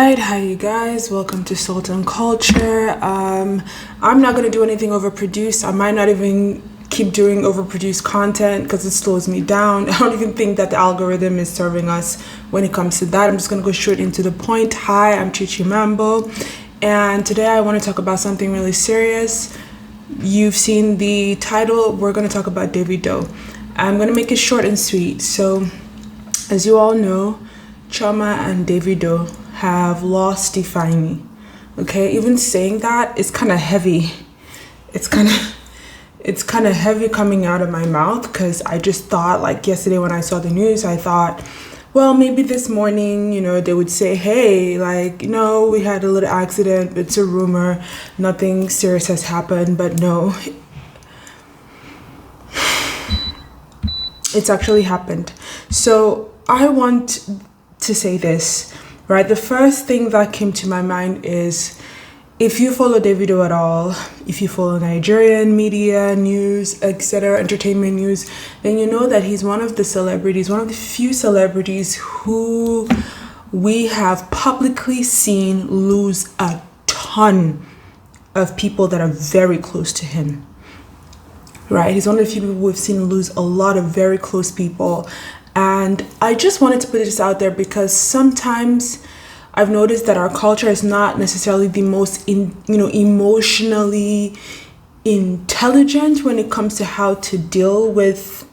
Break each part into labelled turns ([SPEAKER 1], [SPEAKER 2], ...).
[SPEAKER 1] right, hi you guys, welcome to Salt and Culture. I'm not gonna do anything overproduced. I might not even keep doing overproduced content because it slows me down. I don't even think that the algorithm is serving us when it comes to that. I'm just gonna go straight into the point. Hi, I'm Chichi Mambo, and today I want to talk about something really serious. You've seen the title. We're gonna talk about DAVIDO. I'm gonna make it short and sweet. So, as you all know, Chioma and DAVIDO have lost Ifeanyi. Okay, even saying that is kind of heavy. It's kind of heavy coming out of my mouth because I just thought, like yesterday when I saw the news, I thought, well, maybe this morning, they would say, hey, we had a little accident. It's a rumor. Nothing serious has happened. But no, it's actually happened. So I want to say this, right? The first thing that came to my mind is, if you follow DAVIDO at all, if you follow Nigerian media, news, etc., entertainment news, then you know that he's one of the few celebrities who we have publicly seen lose a ton of people that are very close to him, right? He's one of the few people we've seen lose a lot of very close people. And I just wanted to put this out there because sometimes I've noticed that our culture is not necessarily the most emotionally intelligent when it comes to how to deal with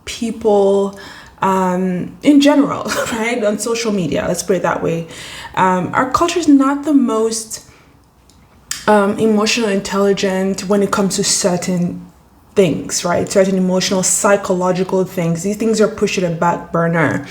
[SPEAKER 1] people in general, right? On social media, let's put it that way. Our culture is not the most emotionally intelligent when it comes to certain things, right? Certain emotional, psychological things. These things are pushed to the back burner.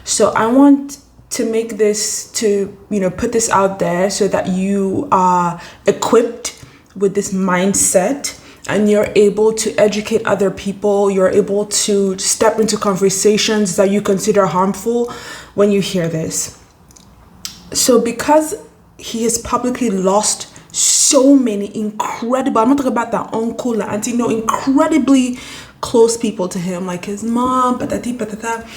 [SPEAKER 1] So I want to make this, put this out there so that you are equipped with this mindset and you're able to educate other people. You're able to step into conversations that you consider harmful when you hear this. So because he has publicly lost so many incredible, I'm not talking about that uncle, auntie, no, incredibly close people to him, like his mom, patati patata.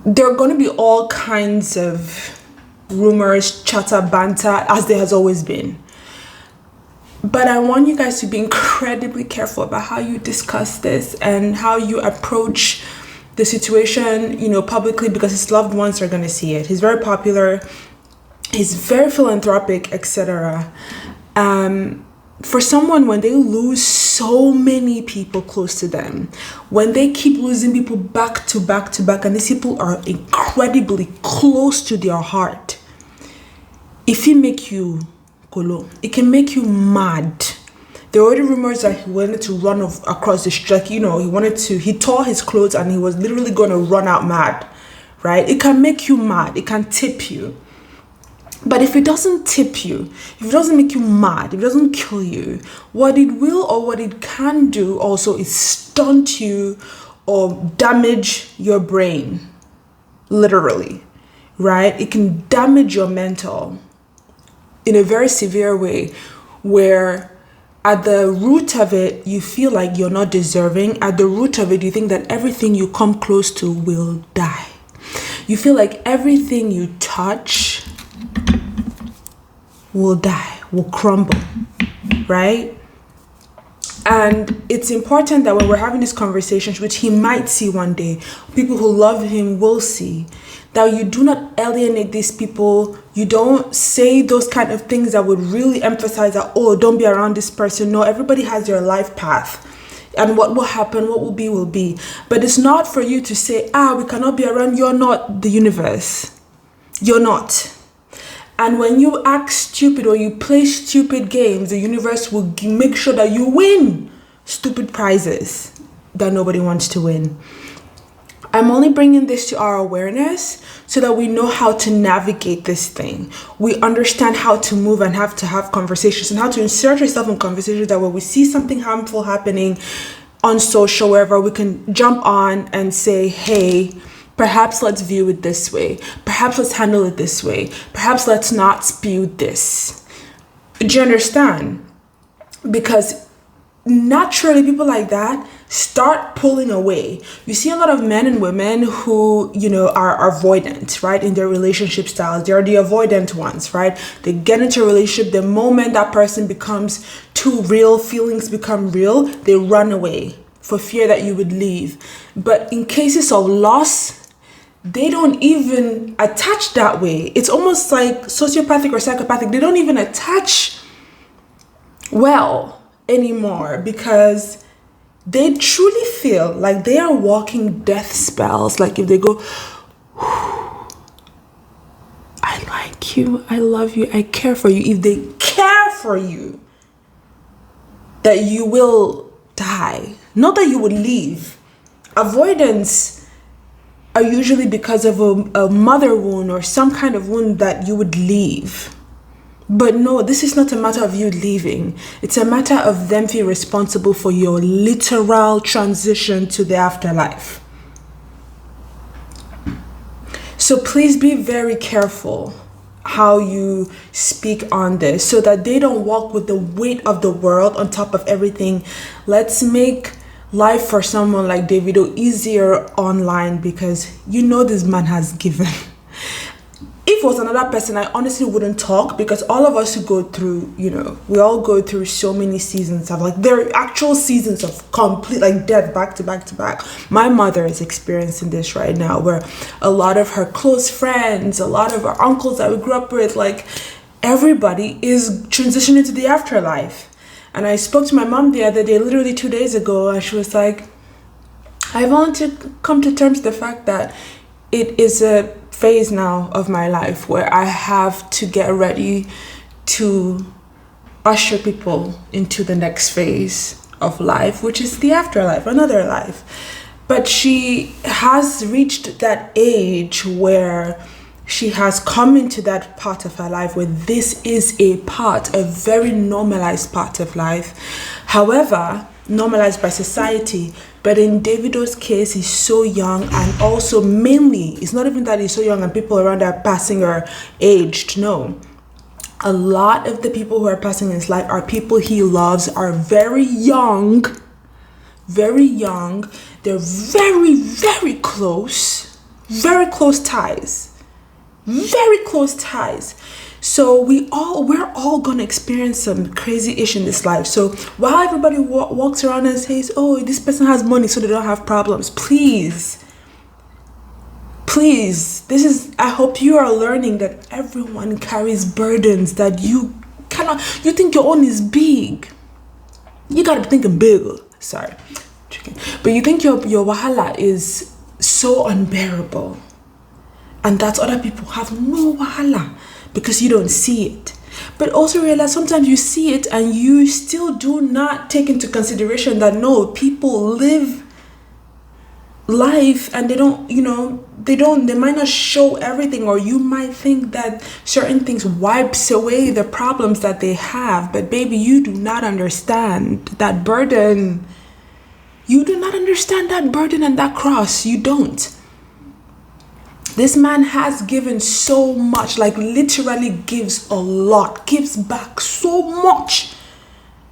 [SPEAKER 1] There are going to be all kinds of rumors, chatter, banter, as there has always been. But I want you guys to be incredibly careful about how you discuss this and how you approach the situation, publicly, because his loved ones are going to see it. He's very popular. He's very philanthropic, etc. For someone, when they lose so many people close to them, when they keep losing people back to back to back, and these people are incredibly close to their heart, if it make you kolo, it can make you mad. There were already rumors that he wanted to run across the street. He tore his clothes and he was literally going to run out mad, right? It can make you mad. It can tip you. But if it doesn't tip you, if it doesn't make you mad, if it doesn't kill you, what it will or what it can do also is stunt you or damage your brain, literally, right? It can damage your mental in a very severe way, where at the root of it, you feel like you're not deserving. At the root of it, you think that everything you come close to will die. You feel like everything you touch will die, will crumble, right? And it's important that when we're having these conversations, which he might see one day, people who love him will see, that you do not alienate these people. You don't say those kind of things that would really emphasize that, oh, don't be around this person. No, everybody has their life path. And what will happen, what will be, will be. But it's not for you to say, we cannot be around. You're not the universe. You're not. And when you act stupid or you play stupid games, the universe will make sure that you win stupid prizes that nobody wants to win. I'm only bringing this to our awareness so that we know how to navigate this thing. We understand how to move and have to have conversations and how to insert yourself in conversations that when we see something harmful happening on social, wherever, we can jump on and say, hey, perhaps let's view it this way. Perhaps let's handle it this way. Perhaps let's not spew this. Do you understand? Because naturally, people like that start pulling away. You see a lot of men and women who, are avoidant, right, in their relationship styles. They're the avoidant ones, right? They get into a relationship. The moment that person becomes too real, feelings become real, they run away for fear that you would leave. But in cases of loss, they don't even attach that way. It's almost like sociopathic or psychopathic. They don't even attach well anymore because they truly feel like they are walking death spells. Like if they go, I like you, I love you, I care for you. If they care for you, that you will die. Not that you would leave. Avoidance are usually because of a mother wound or some kind of wound that you would leave. But no, this is not a matter of you leaving. It's a matter of them being responsible for your literal transition to the afterlife. So please be very careful how you speak on this so that they don't walk with the weight of the world on top of everything. Let's make life for someone like Davido easier online because this man has given. If it was another person, I honestly wouldn't talk because all of us who go through, we all go through so many seasons of there are actual seasons of complete death back to back to back. My mother is experiencing this right now where a lot of her close friends, a lot of her uncles that we grew up with, everybody is transitioning to the afterlife. And I spoke to my mom the other day, literally 2 days ago, and she was like, I've only to come to terms with the fact that it is a phase now of my life where I have to get ready to usher people into the next phase of life, which is the afterlife, another life. But she has reached that age where she has come into that part of her life where this is a very normalized part of life. However, normalized by society. But in Davido's case, he's so young, and also mainly, it's not even that he's so young and people around are passing are aged. No. A lot of the people who are passing in his life are people he loves, are very young. Very young. They're very, very close. Very close ties. Very close ties. So we're all gonna experience some crazy ish in this life. So while everybody walks around and says, oh, this person has money so they don't have problems, please, I hope you are learning that everyone carries burdens that you think your own is big. You gotta be thinking bigger. Sorry. But you think your wahala is so unbearable. And that other people have no wahala because you don't see it. But also realize sometimes you see it and you still do not take into consideration that no, people live life and they might not show everything, or you might think that certain things wipes away the problems that they have. But baby, you do not understand that burden. You do not understand that burden and that cross. You don't. This man has given so much, literally gives a lot, gives back so much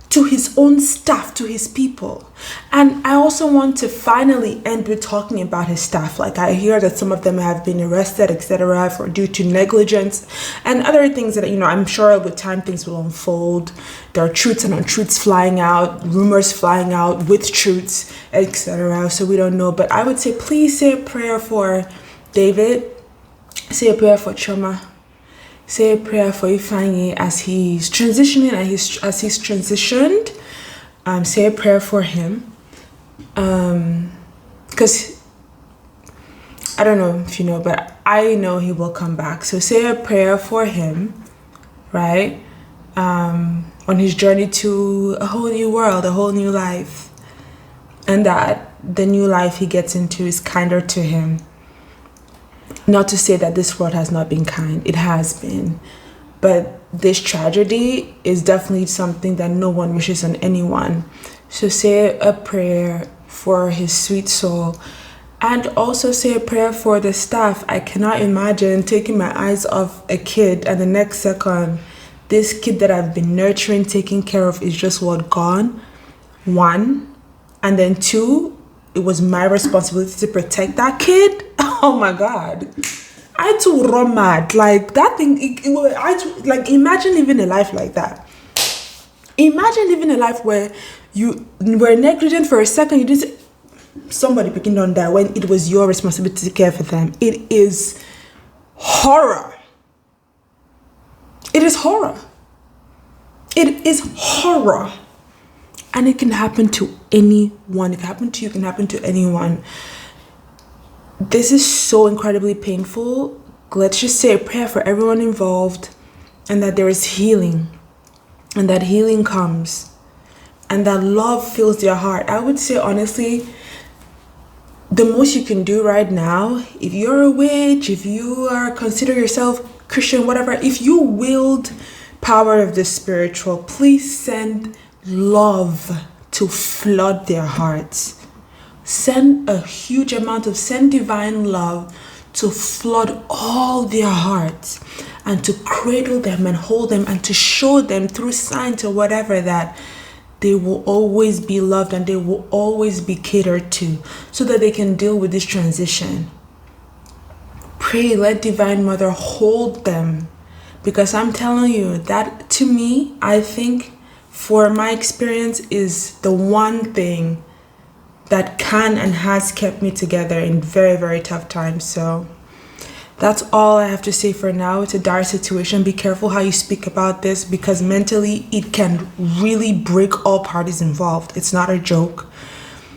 [SPEAKER 1] to his own staff, to his people. And I also want to finally end with talking about his staff. I hear that some of them have been arrested, etc., due to negligence and other things that, I'm sure with time things will unfold. There are truths and untruths flying out, rumors flying out with truths, etc. So we don't know. But I would say, please say a prayer for David, say a prayer for Chioma, say a prayer for Ifeanyi as he's transitioning and as he's transitioned. Say a prayer for him, because I don't know if you know, but I know he will come back. So say a prayer for him, right? On his journey to a whole new world, a whole new life, and that the new life he gets into is kinder to him. Not to say that this world has not been kind. It has been. But this tragedy is definitely something that no one wishes on anyone. So say a prayer for his sweet soul. And also say a prayer for the staff. I cannot imagine taking my eyes off a kid and the next second, this kid that I've been nurturing, taking care of is just gone. One. And then 2, it was my responsibility to protect that kid. Oh my God. I too run mad. Like that thing, imagine living a life like that. Imagine living a life where you were negligent for a second, you didn't say, somebody picking on that when it was your responsibility to care for them. It is horror. It is horror. It is horror. And it can happen to anyone. It can happen to you, it can happen to anyone. This is so incredibly painful. Let's just say a prayer for everyone involved, and that there is healing, and that healing comes, and that love fills their heart. I would say, honestly, the most you can do right now, if you're a witch, if you are consider yourself Christian, whatever, if you wield power of the spiritual, please send love to flood their hearts. Send divine love to flood all their hearts, and to cradle them and hold them, and to show them through signs or whatever that they will always be loved and they will always be catered to, so that they can deal with this transition. Pray, let Divine Mother hold them, because I'm telling you that, to me, I think, for my experience, is the one thing that can and has kept me together in very, very tough times. So that's all I have to say for now. It's a dire situation. Be careful how you speak about this, because mentally it can really break all parties involved. It's not a joke.